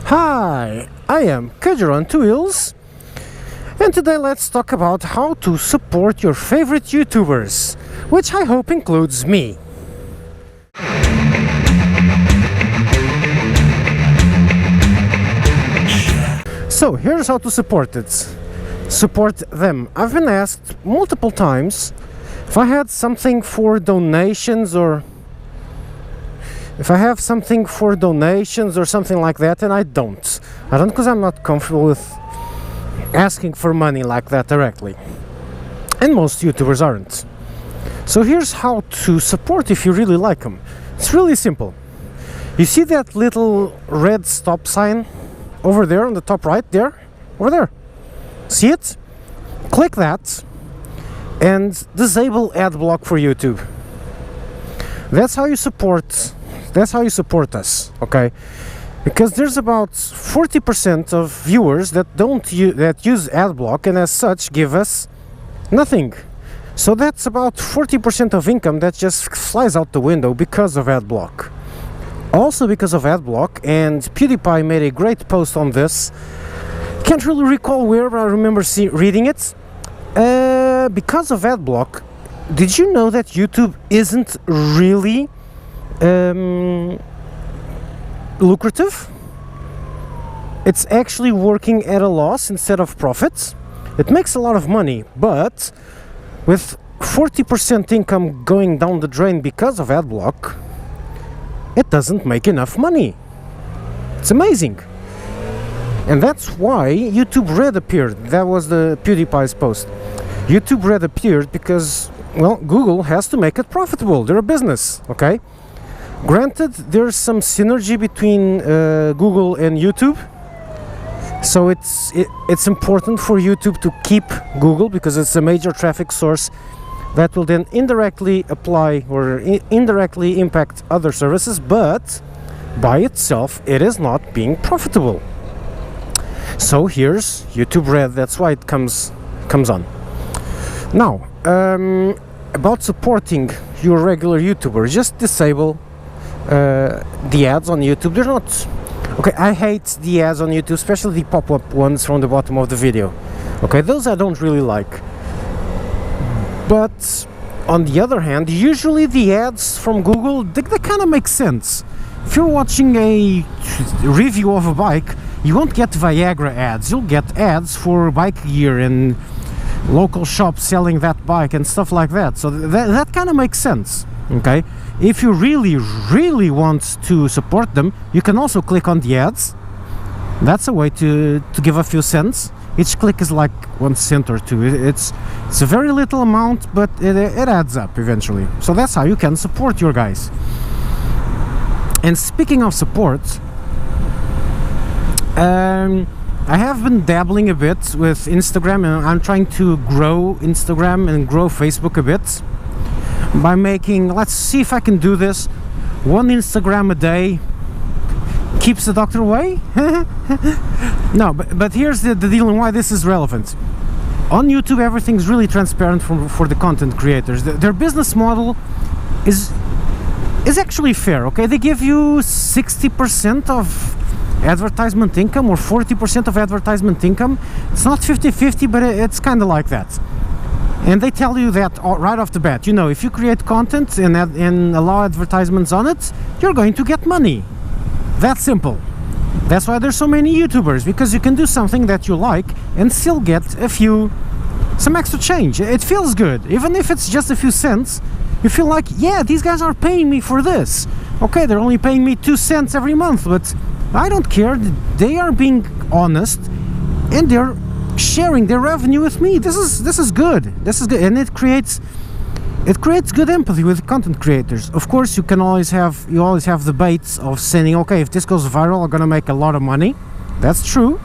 Hi, I am Kedger on Two Wheels, and today let's talk about how to support your favorite YouTubers, which I hope includes me. So here's how to support it. Support them. I've been asked multiple times if I had something for donations or something like that, and I don't. I don't because I'm not comfortable with asking for money like that directly. And most YouTubers aren't. So here's how to support if you really like them. It's really simple. You see that little red stop sign over there on the top right there? Over there. See it? Click that and disable ad block for YouTube. That's how you support us, okay? Because there's about 40% of viewers that use ad block, and as such give us nothing. So that's about 40% of income that just flies out the window because of ad block. Also because of ad block, and PewDiePie made a great post on this. Can't really recall where, but I remember reading it. Because of ad block, did you know that YouTube isn't really lucrative? It's actually working at a loss instead of profits. It makes a lot of money, but with 40% income going down the drain because of ad block, it doesn't make enough money. It's amazing. And that's why YouTube Red appeared. That was the PewDiePie's post. YouTube Red appeared because, well, Google has to make it profitable. They're a business, okay? Granted, there's some synergy between Google and YouTube, so it's important for YouTube to keep Google because it's a major traffic source that will then indirectly apply or indirectly impact other services, but by itself it is not being profitable. So here's YouTube Red. That's why it comes on. Now, about supporting your regular YouTuber, just disable the ads on YouTube. They're not okay. I hate the ads on YouTube, especially the pop-up ones from the bottom of the video. Okay, those I don't really like. But on the other hand, usually the ads from Google, they kind of make sense. If you're watching a review of a bike, you won't get Viagra ads. You'll get ads for bike gear and local shops selling that bike and stuff like that. So that kind of makes sense. Okay, if you really want to support them, you can also click on the ads. That's a way to give a few cents. Each click is like 1 cent or 2. It's a very little amount, but it adds up eventually. So that's how you can support your guys. And speaking of support, I have been dabbling a bit with Instagram, and I'm trying to grow Instagram and grow Facebook a bit by making, let's see if I can do this, 1 Instagram a day keeps the doctor away. No, but here's the deal and why this is relevant. On YouTube, everything's really transparent for the content creators. Their business model is actually fair, okay? They give you 60% of advertisement income or 40% of advertisement income. It's not 50-50, but it's kind of like that. And they tell you that right off the bat. You know, if you create content and allow advertisements on it, you're going to get money. That's simple. That's why there's so many YouTubers, because you can do something that you like and still get some extra change. It feels good. Even if it's just a few cents, you feel like, yeah, these guys are paying me for this. Okay, they're only paying me 2 cents every month, but I don't care. They are being honest and they're sharing their revenue with me. This is good. This is good, and it creates good empathy with content creators. Of course, you always have the baits of saying, okay, if this goes viral, I'm gonna make a lot of money. That's true.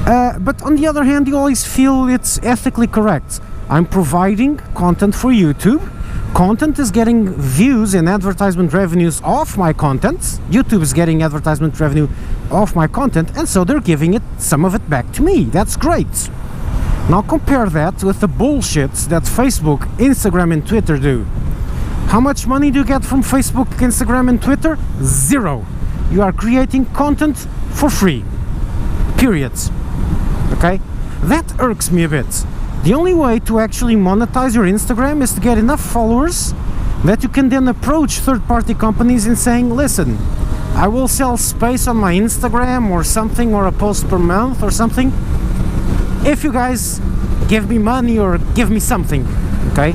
But on the other hand, you always feel it's ethically correct. I'm providing content for YouTube. Content is getting views and advertisement revenues off my content. YouTube is getting advertisement revenue off my content, and so they're giving some of it back to me. That's great. Now compare that with the bullshit that Facebook, Instagram and Twitter do. How much money do you get from Facebook, Instagram and Twitter? Zero. You are creating content for free. Period. Okay? That irks me a bit. The only way to actually monetize your Instagram is to get enough followers that you can then approach third-party companies and saying, listen, I will sell space on my Instagram or something, or a post per month or something, if you guys give me money or give me something. Okay?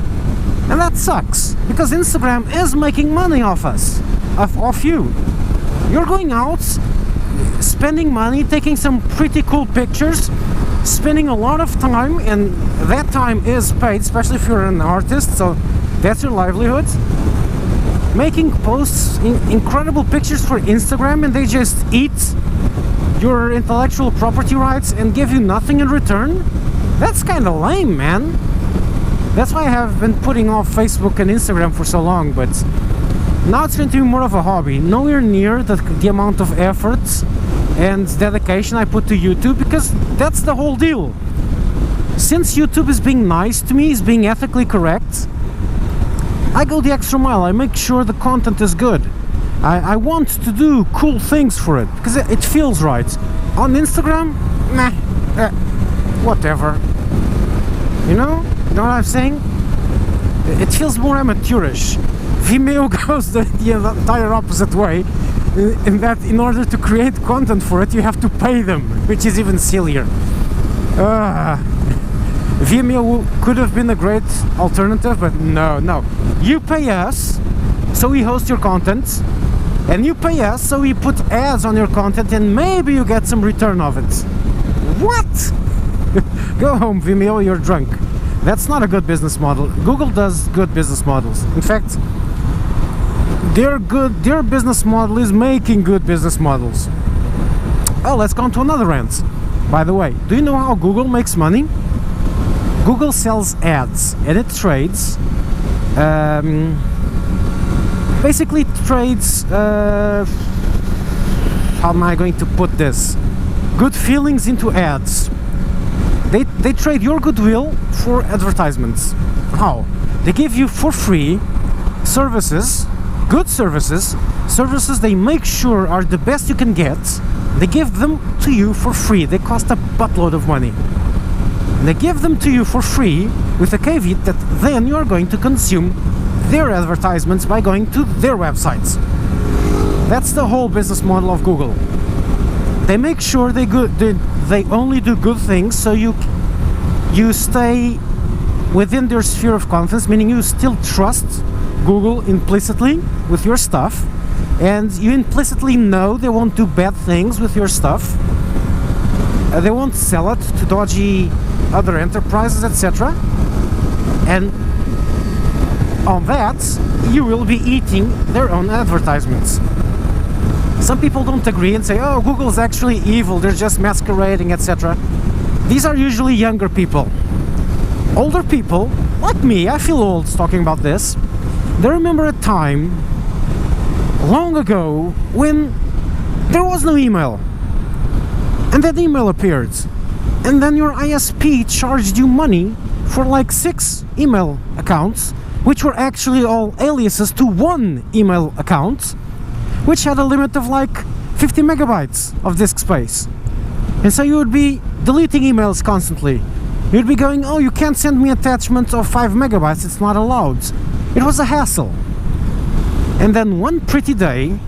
And that sucks, because Instagram is making money off us, off you. You're going out, spending money, taking some pretty cool pictures, spending a lot of time, and that time is paid, especially if you're an artist, so that's your livelihood. Making posts, incredible pictures for Instagram, and they just eat your intellectual property rights and give you nothing in return? That's kind of lame, man. That's why I have been putting off Facebook and Instagram for so long, but now it's going to be more of a hobby. Nowhere near the amount of effort and dedication I put to YouTube, because that's the whole deal. Since YouTube is being nice to me, is being ethically correct, I go the extra mile. I make sure the content is good. I want to do cool things for it, because it feels right. On Instagram, nah, whatever. You know what I'm saying? It feels more amateurish. Vimeo goes the entire opposite way, in that in order to create content for it, you have to pay them, which is even sillier. Vimeo could have been a great alternative, but no. You pay us, so we host your content, and you pay us, so we put ads on your content, and maybe you get some return of it. What? Go home, Vimeo, you're drunk. That's not a good business model. Google does good business models. In fact, their business model is making good business models. Oh, let's go on to another rant. By the way, do you know how Google makes money? Google sells ads, and it trades, basically trades, how am I going to put this? Good feelings into ads. They trade your goodwill for advertisements. How? They give you for free services, good services they make sure are the best you can get. They give them to you for free. They cost a buttload of money. And they give them to you for free with a caveat that then you are going to consume their advertisements by going to their websites. That's the whole business model of Google. They make sure they only do good things, so you stay within their sphere of confidence, meaning you still trust Google implicitly with your stuff, and you implicitly know they won't do bad things with your stuff. They won't sell it to dodgy other enterprises, etc. And on that, you will be eating their own advertisements. Some people don't agree and say, oh, Google's actually evil, they're just masquerading, etc. These are usually younger people. Older people, like me, I feel old talking about this. They remember a time long ago when there was no email. And then email appeared. And then your ISP charged you money for like 6 email accounts, which were actually all aliases to one email account, which had a limit of like 50 megabytes of disk space. And so you would be deleting emails constantly. You'd be going, oh, you can't send me attachments of 5 megabytes, it's not allowed. It was a hassle. And then one pretty day,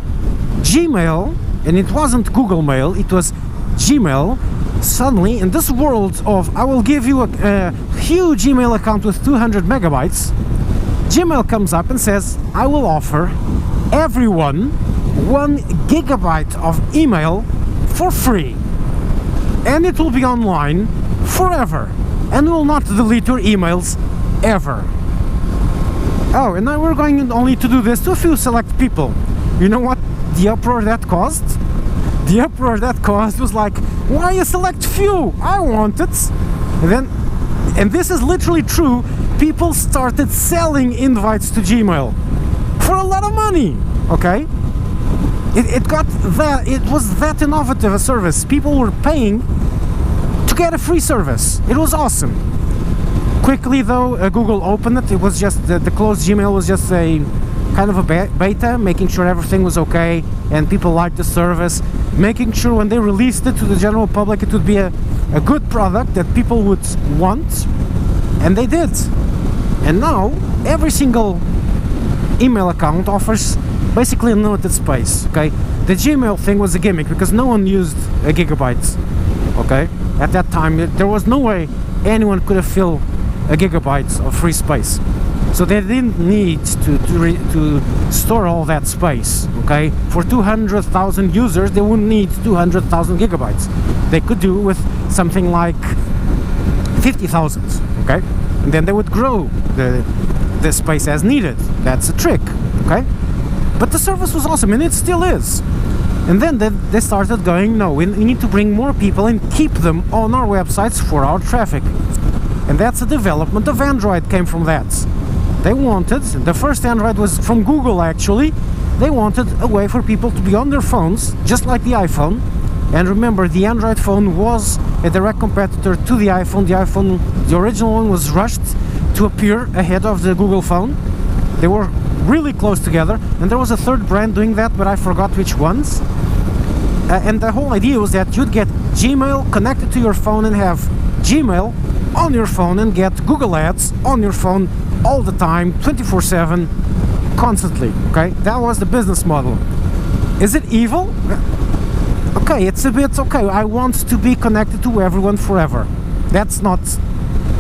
Gmail, and it wasn't Google Mail, it was Gmail, suddenly in this world of I will give you a huge email account with 200 megabytes, Gmail comes up and says, I will offer everyone 1 gigabyte of email for free, and it will be online forever, and will not delete your emails ever. Oh, and now we're going only to do this to a few select people. You know what the uproar that caused? The uproar that caused was like, why a select few? I want it. And this is literally true, people started selling invites to Gmail for a lot of money, okay? It was that innovative a service. People were paying to get a free service. It was awesome. Quickly though, Google opened it. It was just the closed Gmail was just a kind of a beta, making sure everything was okay and people liked the service, making sure when they released it to the general public it would be a good product that people would want, and they did. And now every single email account offers basically unlimited space, okay? The Gmail thing was a gimmick because no one used a gigabyte, okay? At that time there was no way anyone could have filled a gigabyte of free space. So they didn't need to store all that space, okay? For 200,000 users, they wouldn't need 200,000 gigabytes. They could do with something like 50,000, okay? And then they would grow the space as needed. That's a trick, okay? But the service was awesome, and it still is. And then they started going, no, we need to bring more people and keep them on our websites for our traffic. And that's the development of Android came from that. They wanted, the first Android was from Google actually, they wanted a way for people to be on their phones, just like the iPhone. And remember, the Android phone was a direct competitor to the iPhone. The original one was rushed to appear ahead of the Google phone. They were really close together, and there was a third brand doing that, but I forgot which ones. And the whole idea was that you'd get Gmail connected to your phone and have Gmail on your phone and get Google Ads on your phone all the time, 24/7, constantly, okay? That was the business model. Is it evil? Okay, it's a bit okay. I want to be connected to everyone forever. That's not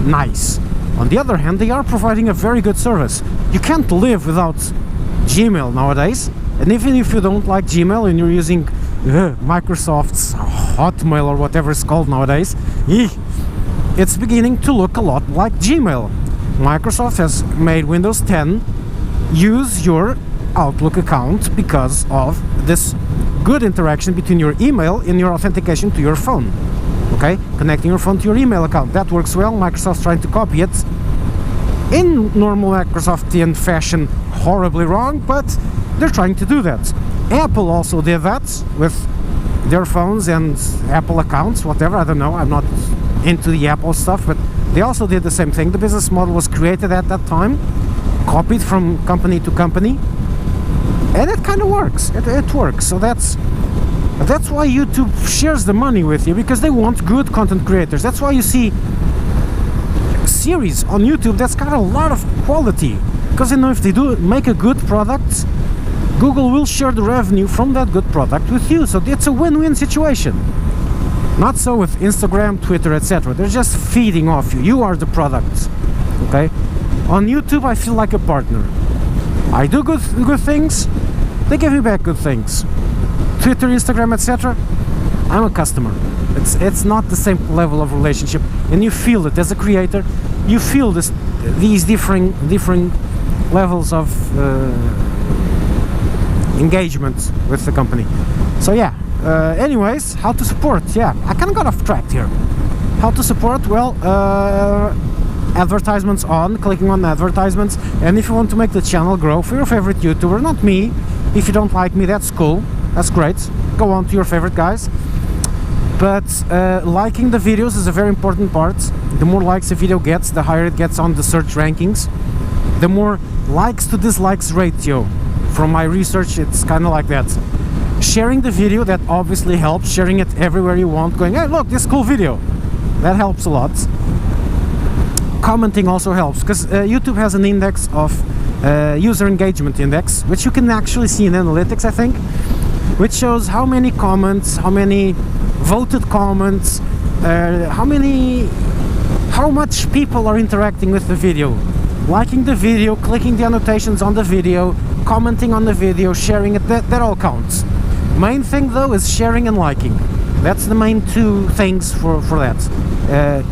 nice. On the other hand, they are providing a very good service. You can't live without Gmail nowadays. And even if you don't like Gmail and you're using Microsoft's Hotmail or whatever it's called nowadays, it's beginning to look a lot like Gmail. Microsoft has made Windows 10 use your Outlook account because of this good interaction between your email and your authentication to your phone. Okay, connecting your phone to your email account. That works well. Microsoft's trying to copy it in normal Microsoftian fashion, horribly wrong, but they're trying to do that. Apple also did that with their phones and Apple accounts, whatever, I don't know, I'm not into the Apple stuff, but they also did the same thing. The business model was created at that time, copied from company to company, and it kind of works. It works. So that's why YouTube shares the money with you, because they want good content creators. That's why you see series on YouTube that's got a lot of quality, because you know, if they do make a good product, Google will share the revenue from that good product with you. So it's a win-win situation. Not so with Instagram, Twitter, etc. They're just feeding off you. You are the product. Okay? On YouTube, I feel like a partner. I do good things, they give me back good things. Twitter, Instagram, etc. I'm a customer. It's not the same level of relationship, and you feel it as a creator. You feel these different levels of engagement with the company. So yeah. Anyways, how to support? Yeah, I kind of got off track here. How to support? Well, advertisements on, clicking on advertisements, and if you want to make the channel grow for your favorite YouTuber, not me. If you don't like me, that's cool. That's great. Go on to your favorite guys. But liking the videos is a very important part. The more likes a video gets, the higher it gets on the search rankings. The more likes to dislikes ratio. From my research, it's kind of like that. Sharing the video, that obviously helps. Sharing it everywhere you want, going, hey look, this cool video, that helps a lot. Commenting also helps, because YouTube has an index of user engagement index, which you can actually see in analytics, I think, which shows how many comments, how many voted comments, how much people are interacting with the video, liking the video, clicking the annotations on the video, commenting on the video, sharing it. That all counts. Main thing though is sharing and liking. That's the main two things for that.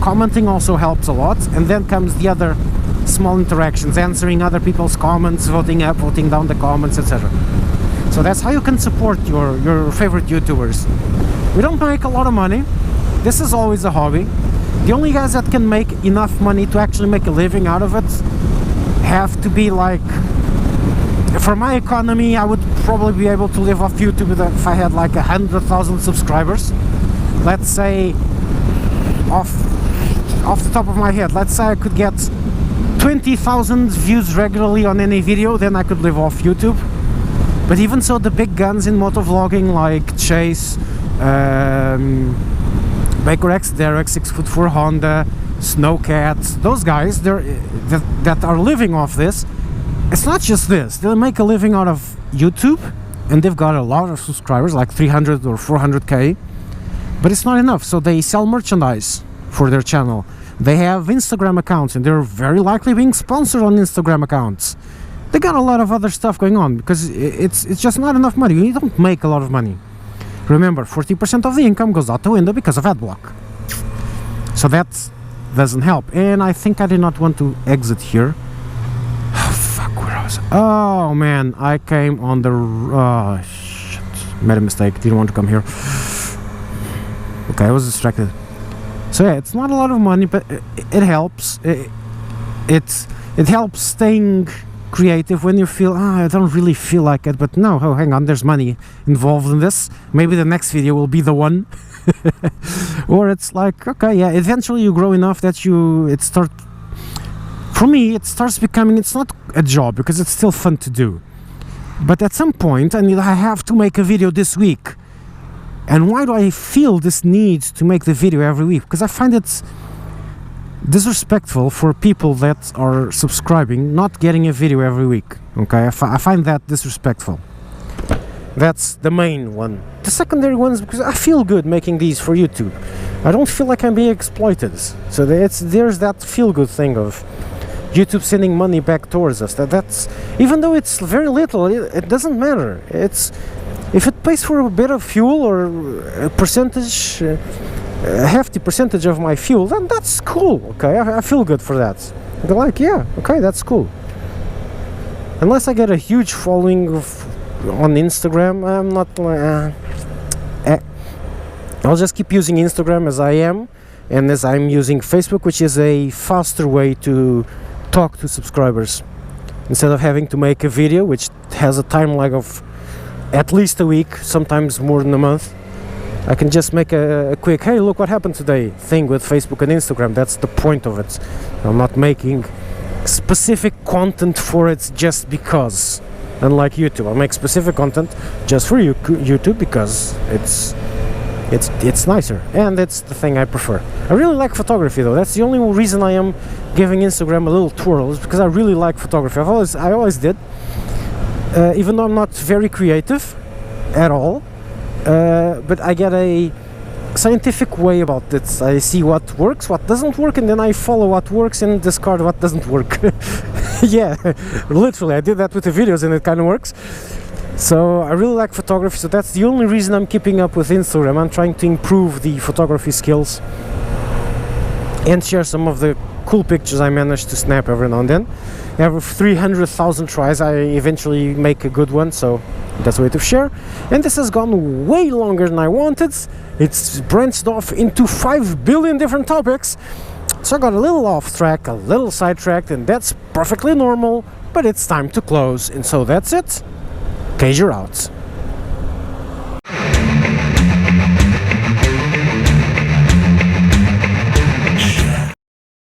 Commenting also helps a lot, and then comes the other small interactions, answering other people's comments, voting up, voting down the comments, etc. So that's how you can support your favorite YouTubers. We don't make a lot of money. This is always a hobby. The only guys that can make enough money to actually make a living out of it have to be like, for my economy, I would probably be able to live off YouTube if I had like 100,000 subscribers. Let's say, off the top of my head, let's say I could get 20,000 views regularly on any video, then I could live off YouTube. But even so, the big guns in motovlogging like Chase, Baker X Derek, 6'4" Honda, Snowcat, those guys that are living off this, it's not just this. They make a living out of YouTube, and they've got a lot of subscribers, like 300 or 400k, but it's not enough. So they sell merchandise for their channel. They have Instagram accounts, and they're very likely being sponsored on Instagram accounts. They got a lot of other stuff going on, because it's just not enough money. You don't make a lot of money. Remember, 40% of the income goes out the window because of adblock. So that doesn't help. And I think I did not want to exit here. Oh, fuck, where I was. Oh, man, I came on the... Oh, shit. Made a mistake. Didn't want to come here. Okay, I was distracted. So yeah, it's not a lot of money, but it helps. It helps staying creative when you feel, I don't really feel like it, but no, oh, hang on, there's money involved in this. Maybe the next video will be the one. Or it's like, okay, yeah, eventually you grow enough that for me, it starts becoming, it's not a job, because it's still fun to do. But at some point, I have to make a video this week. And why do I feel this need to make the video every week? Because I find it's disrespectful for people that are subscribing not getting a video every week. Okay, I find that disrespectful. That's the main one. The secondary ones, because I feel good making these for YouTube. I don't feel like I'm being exploited. So there's that feel good thing of YouTube sending money back towards us. That's even though it's very little, it doesn't matter. If it pays for a bit of fuel or a percentage, a hefty percentage of my fuel, then that's cool. Okay, I feel good for that. They're like, yeah, okay, that's cool. Unless I get a huge following on Instagram, I'm not like, I'll just keep using Instagram as I am, and as I'm using Facebook, which is a faster way to talk to subscribers instead of having to make a video, which has a time lag of at least a week, sometimes more than a month. I can just make a quick, hey, look what happened today thing with Facebook and Instagram. That's the point of it. I'm not making specific content for it just because. Unlike YouTube, I make specific content just for YouTube because it's nicer, and it's the thing I prefer. I really like photography though. That's the only reason I am giving Instagram a little twirl, is because I really like photography. I always did. Even though I'm not very creative at all, but I get a scientific way about it. I see what works, what doesn't work, and then I follow what works and discard what doesn't work. Yeah, literally, I did that with the videos and it kind of works. So I really like photography, so that's the only reason I'm keeping up with Instagram. I'm trying to improve the photography skills and share some of the cool pictures I managed to snap every now and then. Every 300,000 tries I eventually make a good one, so that's a way to share. And this has gone way longer than I wanted. It's branched off into 5 billion different topics, so I got a little off track, a little sidetracked, and that's perfectly normal, but it's time to close, and so that's it. Cage, you're out.